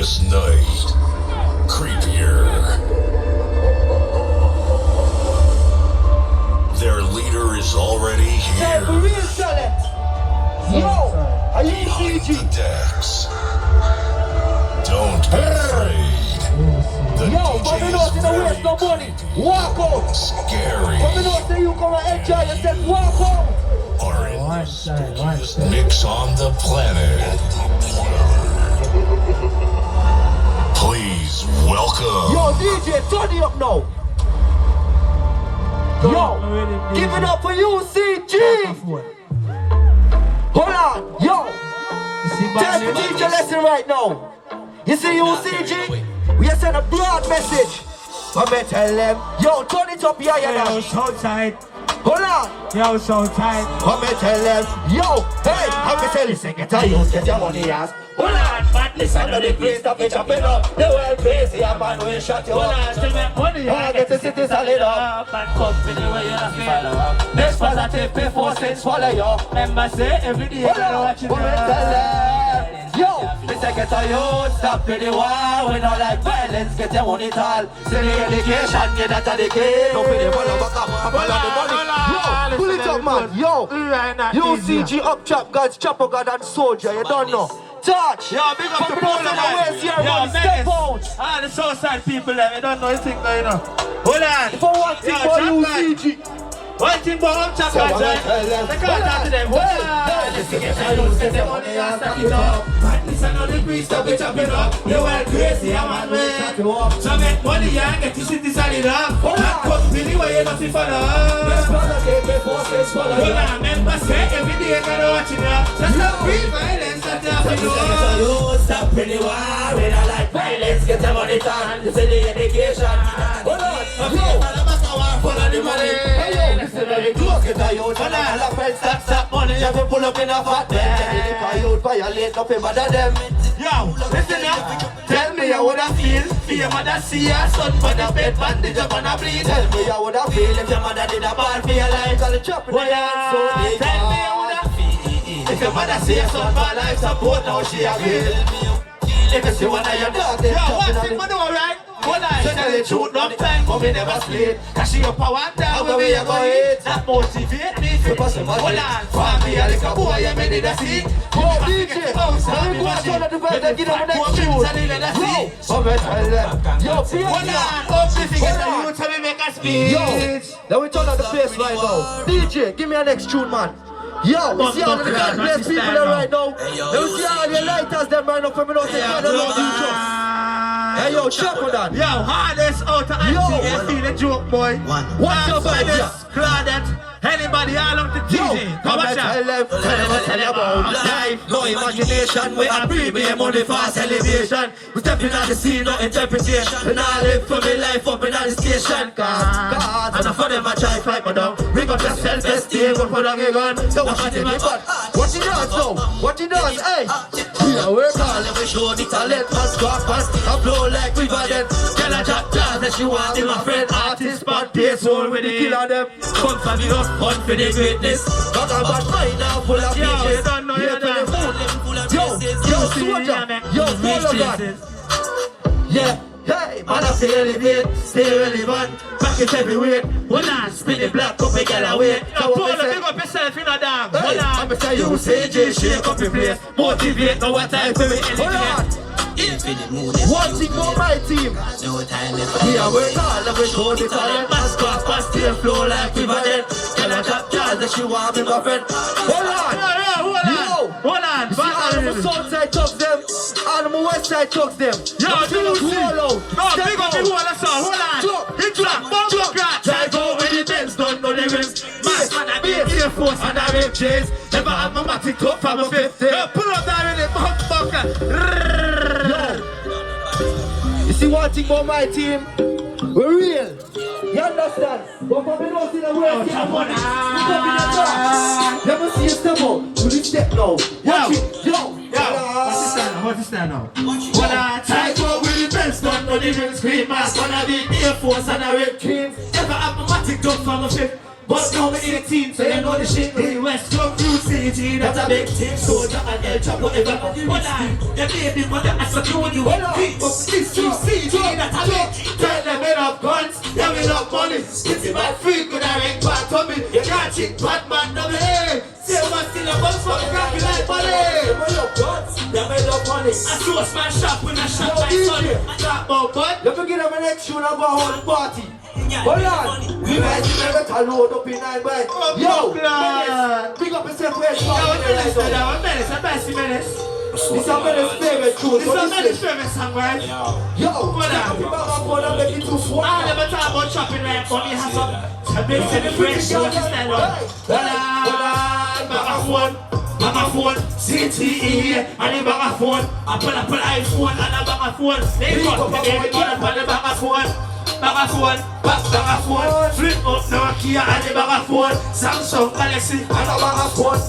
this night creepier. Their leader is already here. Are you Behind the decks. Don't be afraid. The DJ is very no money. Walk out. scary. You come and enjoy yourself. Walk out. Are in the stickiest mix on the planet. Please welcome. Yo, DJ, turn it up now. Yo, give it up for UCG. Hold on, yo. Tell the DJ lesson right now. You see UCG? We are sending a broad message. I'm gonna tell them, yo, turn it up, yeah, yeah. Yo, so tight. Hold on. Yo, so tight. I'm gonna tell them, yo, hey, I'm gonna tell you, secretary, get your money ass. Hold on, man, listen to the place that we jumping up. The world crazy, a man will shut you up. Hold on, still make money. I get the city solid up. And company where you have to Next positive, pay 4 cents, swallow you. remember say every day Hold you're on, watching I'm gonna tell them, yo, the secretary, stop to the war. We don't like violence, get your money tall. Send the education, get that to the kid. Don't pay the money back up, I'm on the money. Yo, pull it up, man, yo. UCG up chop, God's Chapo God and Soujah, you don't know. Touch! Yo, big up the people, man. Yo, Step out! Ah, the southside people, they don't know anything, you know. Hold on. For one thing, for UCG. One thing for one chap, guys. They can't talk to them. Hold on. Let's get the money and stack it up. Listen to the priest that we chopping up. You went crazy, I'm on way. So make money and get the city solid up. And company where you nothing for us. Hold on, members say every day you gotta watch it up. So stop free violence that you have to do. Stop pretty wild, we don't like violence, get the money done, this is the education. Hold on, follow the money. Hey yo, listen to the clock, get a youth, and all the friends stop money, you have to pull up in a fat bed. If a youth violate, nothing better than them. Yo, listen up. Tell me how would I feel if your mother see her son for the bed bandage up on a bleed. Tell me how would I feel if your mother did a ball for your life, cause the chopping the hand so big. Tell me how would I feel if your mother see her son for life support, now she a feel. If you see one of your dogs, yo, one thing we do, right? Hold on, so tell the truth, no time, but we never sleep. Cause she up power down, where we are going. That motivate me to hold on, for me, a little boy, you made it a seat. Yo, DJ, let me go out on the bed and give them the next tune. Yo, hold on, up the fingers and you tell me make a speech. Yo, let me turn on the bass right now. DJ, give me a next tune, man. Yo, we see all the God bless people there right now. Let me see all the lighters them right now for me not to say the Lord Jesus. Hey yo, check on that. Yo, hardest out of anti, feel the joke, boy. What's your vibe, Claudette, anybody all up the DJ. Come on, tell them about life. No imagination, we are premium money for celebration. We stepping on the scene, no interpretation. And I live for me life up in the station. Cause and for them I try to fight me down. Bring up your self-esteem, go put on your gun. So what you do, what you does now? What you does, hey? We are work hard, let me show the talent. Pass, squat, pass, and blow like we valent. Can I drop jazz that you want in my friend? Artist, bad pace, all with the killer them. Come for me up, fun for the greatness. Got a bad mind now full of bitches. Yo, you don't know you're done. Yo, Soujah, yo, follow that. Yeah, hey, man, I stay elevate, stay relevant. Back it everywhere. Hold on, spin the black up and get away. Yo, Paul, pick up yourself in a dog. Hold on. I'm gonna tell you, UCG, shake up your place. Motivate, no what time for me elevate. One thing for my team. We are work hard, and we show the talent. Pass, cross, pass, stay flow like we valent. Can I drop jazz that you want me, my friend? Hold on. Hold on. You see all of the south side thugs them, all of the west side thugs them. Yo, do see. No, big up the whole of song. Hold on. Hit trap, bump up, drive over with the Benz, don't know the rims. Mass man, I be a Air Force and I rip chase. Never have my matic up from a 50. Yo, pull up that with it, Yo. You see one thing about my team? We're real. You understand? But for me not in the world, we come in the dark. Let me see you step out. Do this step now. Watch it. Yo. What's this now? When I try go with the Benz, don't know the ring screen mask, wanna be Air Force and a red jeans. Never have a matic done from a ship. But now I'm 18, so you know the shit. The West from UCG, that's a big team. Soulja and El Chapo ever. Hold on, your baby mother has to know you. Keep up this UCG, that's a big team. Tell them we love guns, yeah we love money. It's my free, good I rank back to me. You can't cheat Batman, no way. Say man still a boss for the cracky like money. We love guns, yeah we love money. I source my shop when I shop like Sonny. I talk about bud. Let me get up my next tune and go hold the party. Hold on, we might never load up in 9 bed. Yo, Menace, big up yourself where it's from. Menace, Menace. This is Menace's favorite tune. This is Menace's favorite song, right? Yo, hold on. I never talk about shopping right, but we have some big celebration. Hold on, back a phone, CTE, and the back a phone. I pull up an iPhone and a back a phone. They got the back a phone. Back a phone, flip up Nokia and the back a phone, Samsung Galaxy and the back a phone.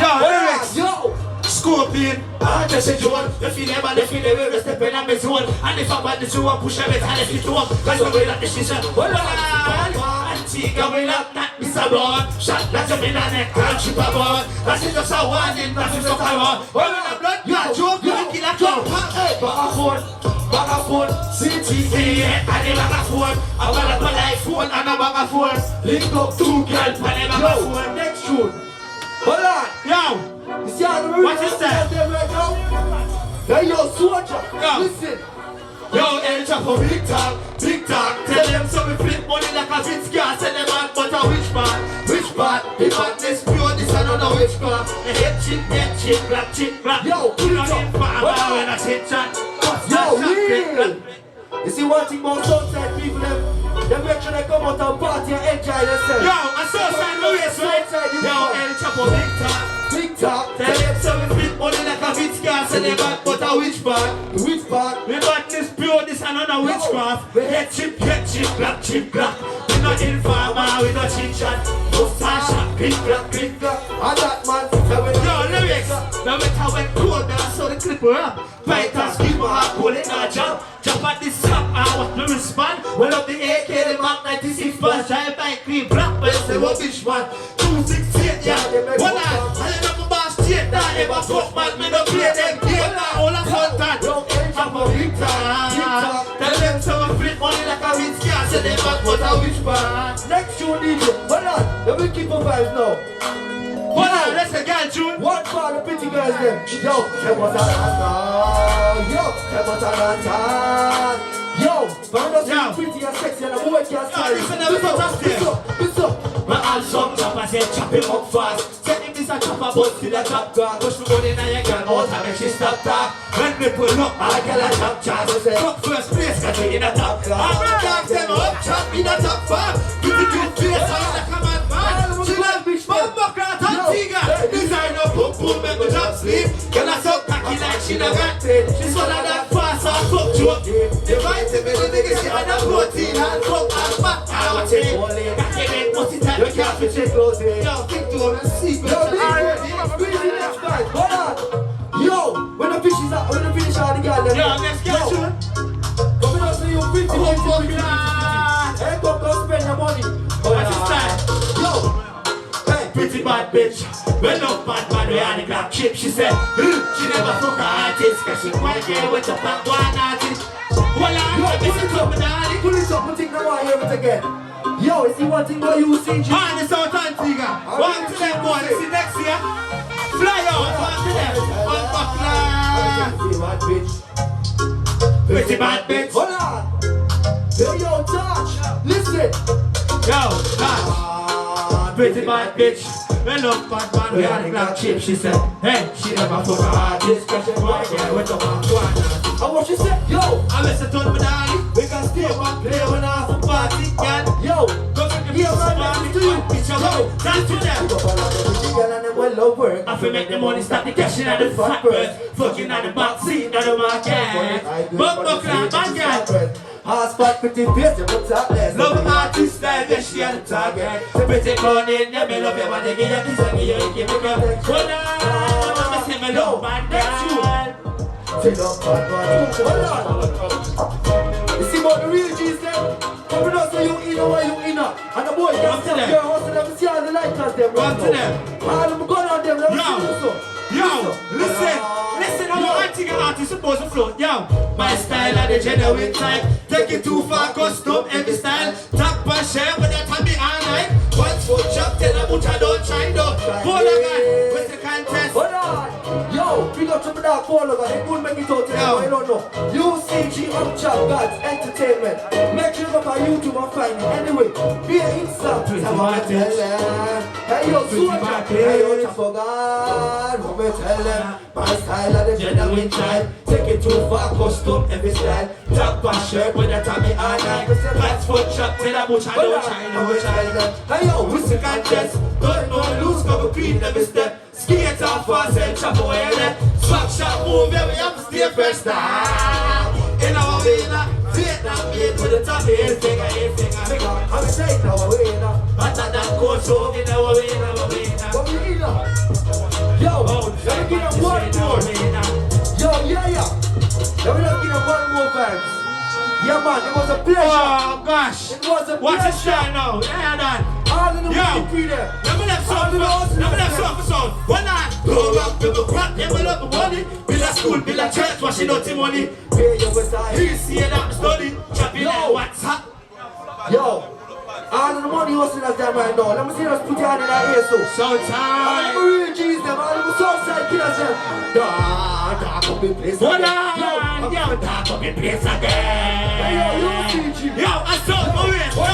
Yo, lyrics, yo, Scorpion, I just say John. You feel them and they feel the way we step in on my zone. And if I'm bad, the show, push them, and if you do up, cause we're going at the shisha. Hold on, Antigua, we love that, Mr. Broad. Shot like a million neck, can't chip a board. That's just a warning, that's just a power. Hold on, blood, you joke, you kill a joke. Back a phone, CTA, and the back a phone. I want a iPhone and a back a phone. Link up 2 girls and the back a phone. Next tune. Hold on. Yo. You see how the what is that? Now yo, Soulja. Listen. Yo, El Chapo, big talk. Tell them so we flip money like a bitch car. Tell them man, but a which part? The madness pure, this another which part. The head chip, black. Yo, put it up. When I say chat. Yo, real! You see one thing about Southside people, they make sure they come out and party and enjoy themselves. Yo, a Southside Louis, right? Yo, El Chapo, big talk. Tell them so we flip money like a bitch car. Say they bad, but a which part? We got this pure, this another witchcraft. We head chip, black. We not informer, we not chit-chat. Mustache, click, clack. And that man, yo, lyrics. Now we tell when cold, now I saw the clipper up. Fighters, give my heart, pull it, now jump at this slap, I want to respond. Well up the AK, the Mark 96 bus. Drive by clean black, but it's a rubbish man. 268, yeah. Hold on, I let them boss straight down. If I fuck man, me don't play them game now. All I want that. I'm a big time. Tell them so we flip money like a rich car. Say they back, but a which part? Next tune, DJ. Hold on, let me keep a vibes now. Hold on, let's a girl tune. One for the pretty girls there. Yo, tell what's Yo, but I'm pretty and sexy and the boy can't style. Listen, my hands up, I said chop him up fast. Tell him this a chopper, but still a top guard. Push me money now, you can out and make she stop talk. When we pull up, I get a top chance. Top first place, cause we in a top class. I'm gonna them up, chop in a top five. Give it to face, I'm like a man. She love me, Bonfire, Antigua. Design up, boom, make me drop sleep. Girl, I so cocky like she never got it. She swallow that fast, I fuck joke. They might say me the nigga, she had a protein and fuck and fat. I watch it. Got it in, what's it time? You can't fit it close in. Yo, think to her and see. Hold on. Yo, when the fish is out, when the fish out, the girl. Yo, let's get you. Come on, so you pretty. Hey, come spend your money. What's his time? Yo. Pretty bad bitch, well no bad man, we on the black chip. She said, she never fuck her artist, cause she quite here with the back one artist. Well I'm pull it up, I think I want to hear it again. Yo, is he one thing about UCG? Man, it's out Antigua. One to them boy, this is next year. Fly out, one to them. Pretty bad bitch. Hold on. Yo, touch. Listen. Yo, touch. Pretty bad bitch, well up bad man, we had a black chip. She said, hey, she never fuck her artist, cause she right there with the back one. And what she said, yo, I listen to me darling, we can stay back, play when I have a party, girl. Yo, go to the party to you, bitch, yo, dance to them. I feel make the money start the cash in the fat bird, fucking on the back seat of the market. Buck like bad girl. Hotspot pretty face, you look topless. Love artist style, yes she on the target. Pretty clown in ya, me love you, but they give you kiss and give you give me girl. Hold on, me say me love bad girl. Take up bad man. You see about the real G's them? Come on, so you in or you in. And the boy can't step here, hustle them, see all the lighters them. Run to them. All them gun on them, let me see you so. Yo, listen, I'm an anti-artist supposed to float. Yo, my style and the genuine type. Take it too far, custom every style. Tap and share with that time be all night. Once for chop, tell them what I don't try though. Hold on, guys, what's the contest? Hold on. Yo, big up to the dark follower, guys. They couldn't make it out today, but I don't know. UCG Gods Entertainment. Make sure you go on YouTube and find it. Anyway, be an Insta. Hey, yo, Soujah. Hey, yo, Chapo God. What me tell them? My style and the genuine type. Take it too far, custom every style. Top and shirt with a Tommy all night. Pants for chop, tell them what I don't try, no child. Hey, yo, what's the contest? Don't know, lose, cover clean every step. Skate off fast and chop away there. Swap shot move, yeah, we have to stay first time. In our way now, Vietnam made with the top here, finger. I'm saying now, we're in now. But not that cold, so in our way now. What we in now? Yo, let me give them one more. Yo, yeah. Let me just give them one more vibes. Yeah, man, it was a pleasure. Oh, gosh. It was a pleasure. Watch it shine now. Yeah, done. All in the Yo, way there. let me have some for sound. One night, go up to the crap, level up the money. Build a school, build a church, washing out the money. Pay your side. He see it up, study. Chopping like what's up. Yo, all of the money hustling us them right now. Let me see us put your hand in our ear so. So All time. the real G's them, all of the Southside killers them. Dark up in place One again. night, yo, talk up in place again. Hey, yo, UCG. Yo, I saw Maurice, yo,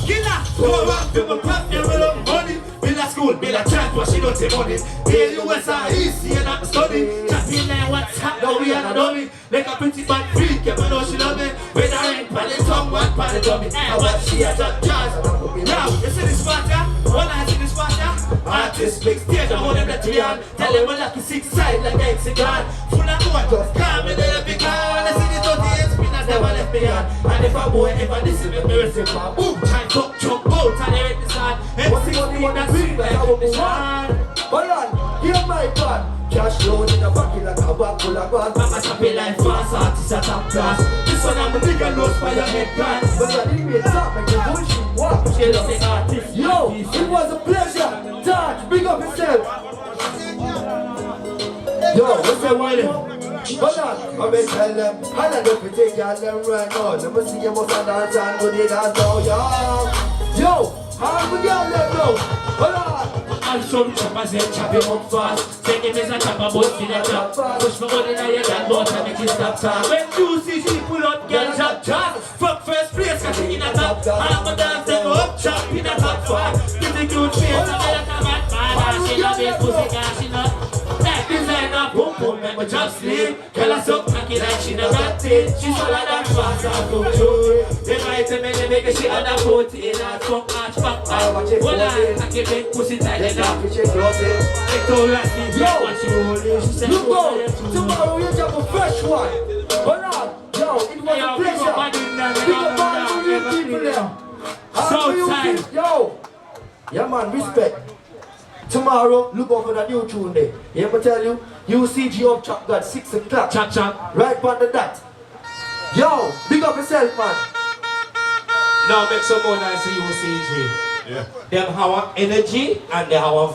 killer. Go up to the crap, level up the money. Build a school, build a church, washing out the money. Pay USA, he see it up, study. Chopping like what's up, now we are not dummy. Like a pretty bad freak, yeah, but know she love me. When I ain't pan the tongue, one pan the dummy. And what she has done, jazz. Yo, you see this spot, yeah? One I see this spot, yeah? Artist, big stage, I hold them that to on. Tell them we're lucky six side like hexagon. Full of gold, calm me there, big car. I see the 38 spinners never left me on. And if a boy ever listen to me, receive my boom, try to chop out and they hit the sun. M16, that's sweet like a sun. Hold on, hear my God. Cash load in the pocket like a bag full of gold. Mama chopping like fast artists at top class. This one I'm a nigga nose for your head glass. But I didn't make up, make the bullshit walk. She love the artist. Yo, it was a pleasure. Touch, big up yourself. Yo, what's that one? Hold on, I'm gonna tell them. I don't know if you take your them right now. Let me see you must have dance and go they dance now, yo. How we get them now? Hold on. And some choppers say chop him up fast. Say him is a chopper but in a chop. Push me on in your gun but I make it stop talk. When UCG pull up, girl chop. Fuck first place cause she in a top. I'm a dance them up, chop in a top far. Give the cute face and let her come at man. She love it pussy cause she not. That designer boom boom make me drop sleep. Girl I suck cocky like she no got it. She swallow that fast and come through. They might tell me they make she under 40 and I fuck arch fuck out. Hold on, I can make pussy tight enough. You go, tomorrow you drop a fresh one. Hold on, yo, it was a pleasure. Big up all the real people there. So time. Yo, yeah man, respect. Tomorrow, look over the new tune there. Yeah, I tell you, UCG up Chop God 6 o'clock. Chop. Right on the dot. Yo, big up yourself, man. Now make some more nice UCG. Yeah. Them have energy and they have